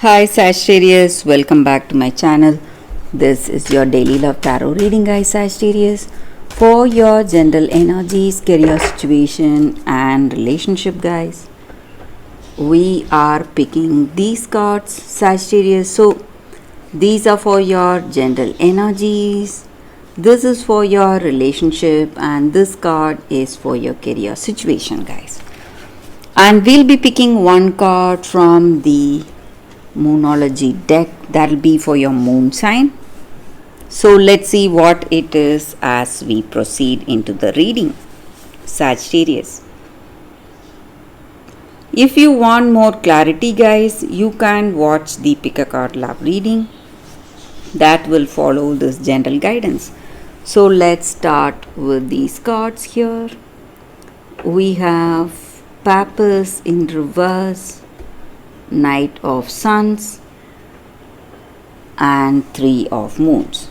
Hi Sagittarius, welcome back to my channel. This is your daily love tarot reading, guys. Sagittarius, for your general energies, career situation, and relationship, guys. We are picking these cards, Sagittarius. So, these are for your general energies. This is for your relationship, and this card is for your career situation, guys. And we'll be picking one card from the Moonology deck, that'll be for your moon sign. So let's see what it is as we proceed into the reading, Sagittarius. If you want more clarity, guys, you can watch the Pick a Card Love reading that will follow this general guidance. So let's start with these cards here. We have Pappus in reverse, Knight of Suns, and Three of Moons.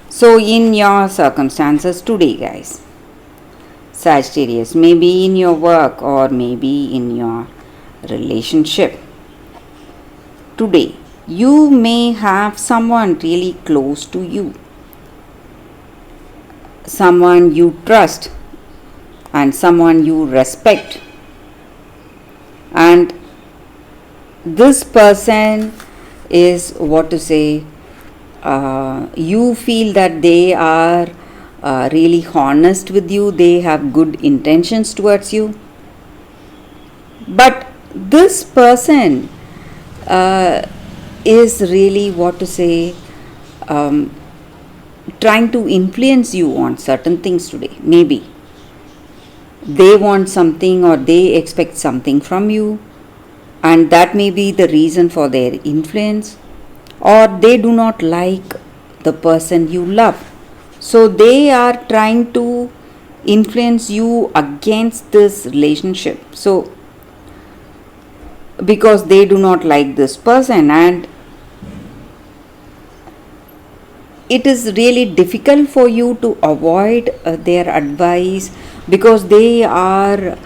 So in your circumstances today, guys, Sagittarius, maybe in your work or maybe in your relationship today, you may have someone really close to you, someone you trust and someone you respect, and this person is you feel that they are really honest with you, they have good intentions towards you, but this person is really trying to influence you on certain things today. Maybe they want something or they expect something from you, and that may be the reason for their influence, or they do not like the person you love, so they are trying to influence you against this relationship, so because they do not like this person, and it is really difficult for you to avoid their advice, because they are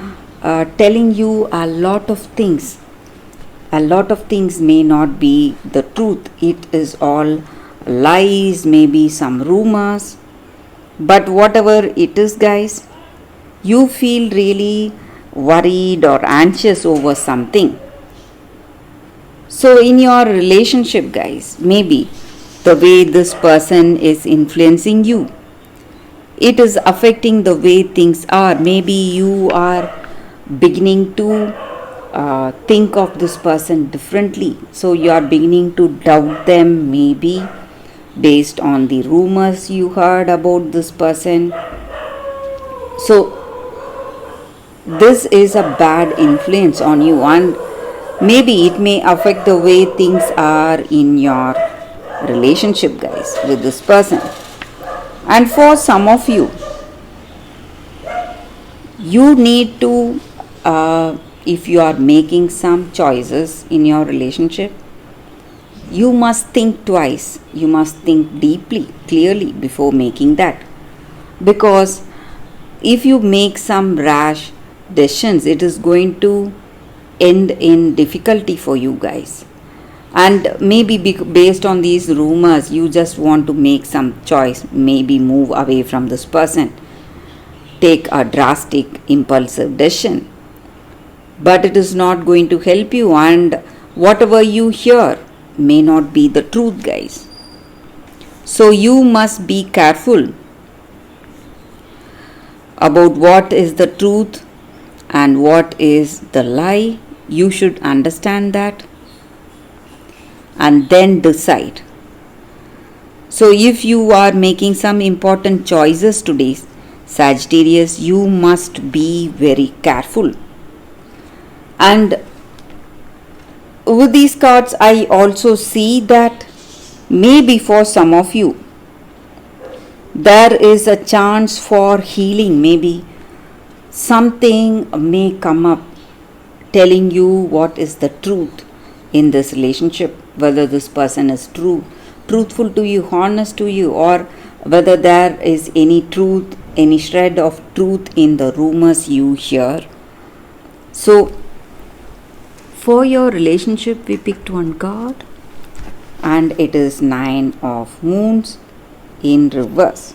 telling you a lot of things. A lot of things may not be the truth. It is all lies, maybe some rumors. But whatever it is, guys, you feel really worried or anxious over something. So in your relationship, guys, maybe the way this person is influencing you, it is affecting the way things are. Maybe you are beginning to think of this person differently, so you are beginning to doubt them, maybe based on the rumors you heard about this person. So this is a bad influence on you, and maybe it may affect the way things are in your relationship, guys, with this person. And for some of you, you need to if you are making some choices in your relationship, you must think twice, you must think deeply, clearly before making that, because if you make some rash decisions, it is going to end in difficulty for you guys. And maybe based on these rumors, you just want to make some choice, maybe move away from this person, take a drastic impulsive decision, but it is not going to help you, and whatever you hear may not be the truth, guys. So you must be careful about what is the truth and what is the lie. You should understand that and then decide. So if you are making some important choices today, Sagittarius, you must be very careful. And with these cards, I also see that maybe for some of you, there is a chance for healing. Maybe something may come up telling you what is the truth in this relationship, whether this person is truthful to you, honest to you, or whether there is any truth, any shred of truth in the rumors you hear. So For your relationship, we picked one card, and it is Nine of Moons in reverse.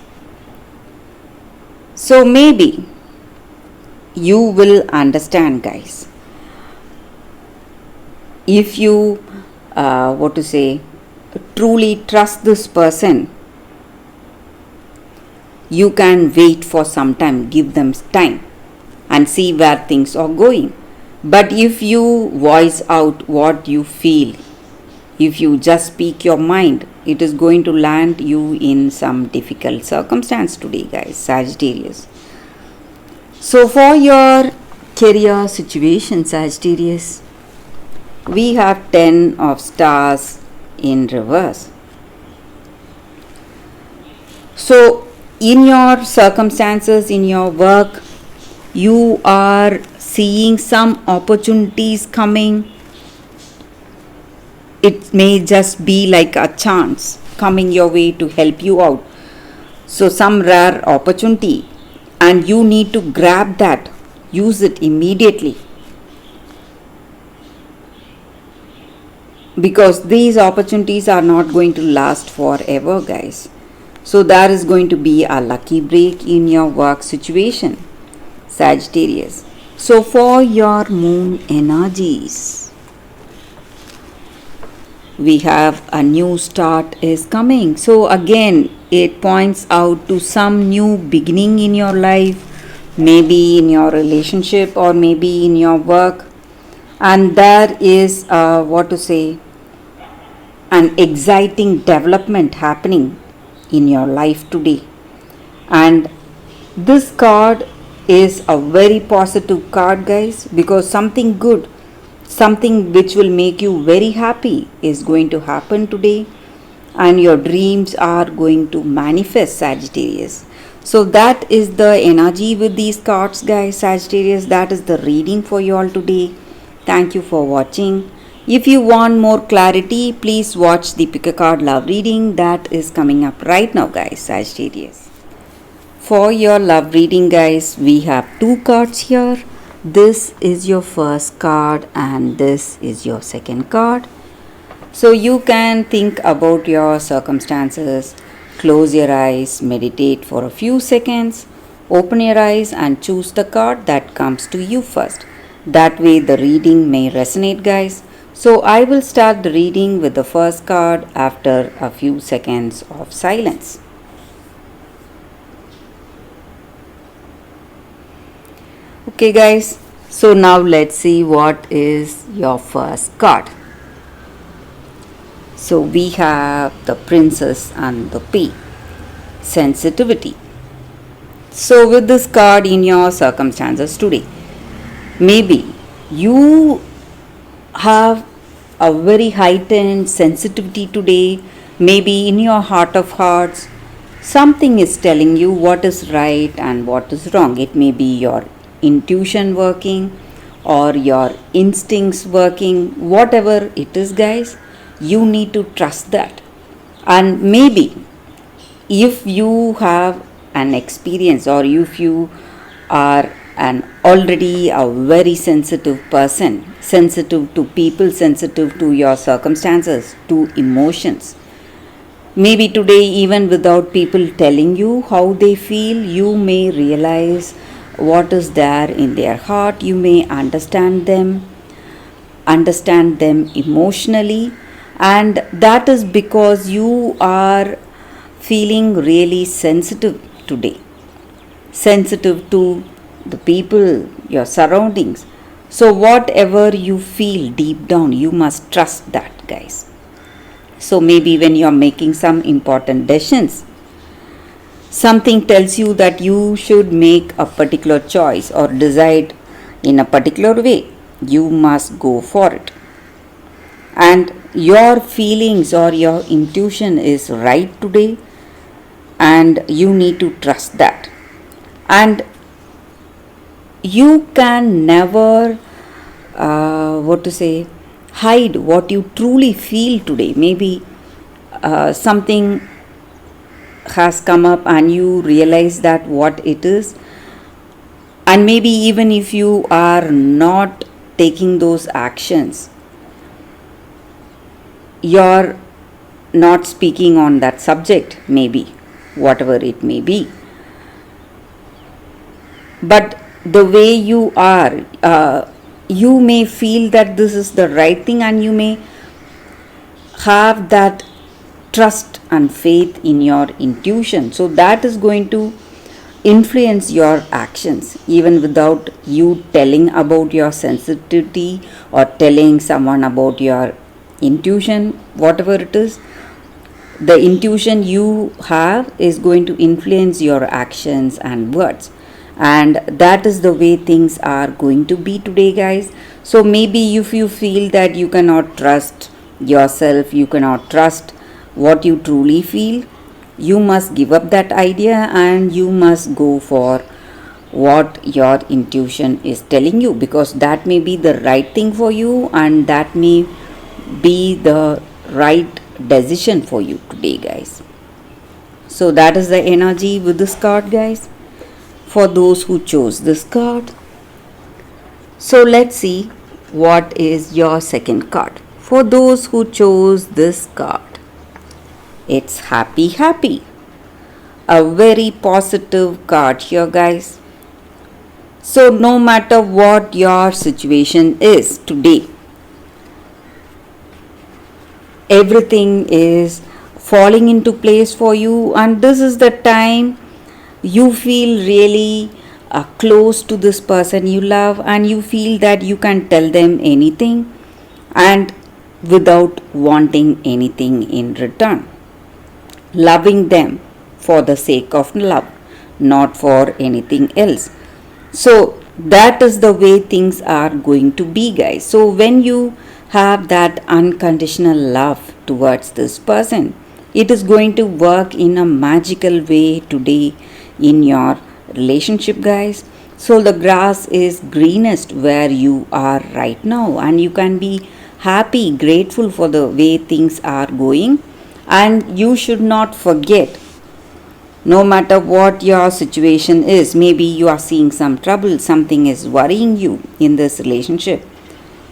So maybe you will understand, guys. If you, truly trust this person, you can wait for some time, give them time, and see where things are going. But if you voice out what you feel, if you just speak your mind, it is going to land you in some difficult circumstance today, guys, Sagittarius. So for your career situation, Sagittarius, we have 10 of stars in reverse. So in your circumstances, in your work, you are seeing some opportunities coming. It may just be like a chance coming your way to help you out. So some rare opportunity, and you need to grab that, use it immediately, because these opportunities are not going to last forever, guys. So there is going to be a lucky break in your work situation, Sagittarius. So for your moon energies, we have a new start is coming. So again, it points out to some new beginning in your life, maybe in your relationship or maybe in your work. And there is an exciting development happening in your life today. And this card is a very positive card, guys, because something good, something which will make you very happy is going to happen today, and your dreams are going to manifest, Sagittarius. So that is the energy with these cards, guys, Sagittarius. That is the reading for you all today. Thank you for watching. If you want more clarity, please watch the Pick a Card Love reading that is coming up right now, guys, Sagittarius. For your love reading, guys, we have two cards here. This is your first card and this is your second card. So you can think about your circumstances, close your eyes, meditate for a few seconds, open your eyes and choose the card that comes to you first. That way the reading may resonate, guys. So I will start the reading with the first card after a few seconds of silence. Okay, guys, so now let's see what is your first card. So we have the Princess and the Pea, sensitivity. So with this card in your circumstances today, maybe you have a very heightened sensitivity today. Maybe in your heart of hearts, something is telling you what is right and what is wrong. It may be your intuition working or your instincts working, whatever it is, guys, you need to trust that. And maybe if you have an experience or if you are already a very sensitive person, sensitive to people, sensitive to your circumstances, to emotions, maybe today, even without people telling you how they feel, you may realize what is there in their heart. You may understand them emotionally, and that is because you are feeling really sensitive today, sensitive to the people, your surroundings. So whatever you feel deep down, you must trust that, guys. So maybe when you are making some important decisions, something tells you that you should make a particular choice or decide in a particular way. You must go for it. And your feelings or your intuition is right today, and you need to trust that. And you can never hide what you truly feel today. Maybe something has come up and you realize that what it is, and maybe even if you are not taking those actions. You're not speaking on that subject, maybe, whatever it may be. But the way you are, you may feel that this is the right thing, and you may have that trust and faith in your intuition. So that is going to influence your actions even without you telling about your sensitivity or telling someone about your intuition, whatever it is. The intuition you have is going to influence your actions and words, and that is the way things are going to be today, guys. So maybe if you feel that you cannot trust yourself, you cannot trust what you truly feel, you must give up that idea and you must go for what your intuition is telling you, because that may be the right thing for you and that may be the right decision for you today, guys. So that is the energy with this card, guys, for those who chose this card. So let's see what is your second card for those who chose this card. It's happy. A very positive card here, guys. So no matter what your situation is today, everything is falling into place for you, and this is the time you feel really close to this person you love, and you feel that you can tell them anything and without wanting anything in return. Loving them for the sake of love, not for anything else. So that is the way things are going to be, guys. So when you have that unconditional love towards this person, it is going to work in a magical way today in your relationship, guys. So the grass is greenest where you are right now, and you can be happy, grateful for the way things are going. And you should not forget, no matter what your situation is, maybe you are seeing some trouble, something is worrying you in this relationship.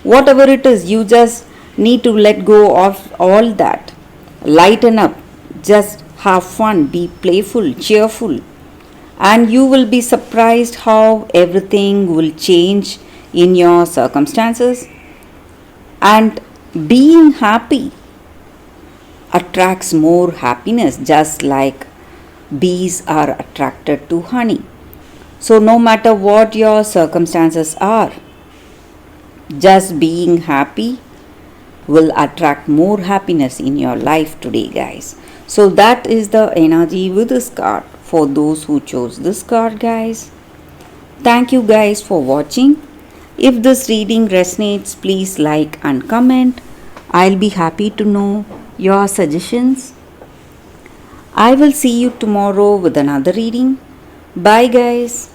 Whatever it is, you just need to let go of all that. Lighten up, just have fun, be playful, cheerful, and you will be surprised how everything will change in your circumstances. And being happy attracts more happiness, just like bees are attracted to honey. So no matter what your circumstances are, just being happy will attract more happiness in your life today, guys. So that is the energy with this card for those who chose this card, guys. Thank you guys for watching. If this reading resonates, please like and comment. I'll be happy to know your suggestions. I will see you tomorrow with another reading. Bye, guys.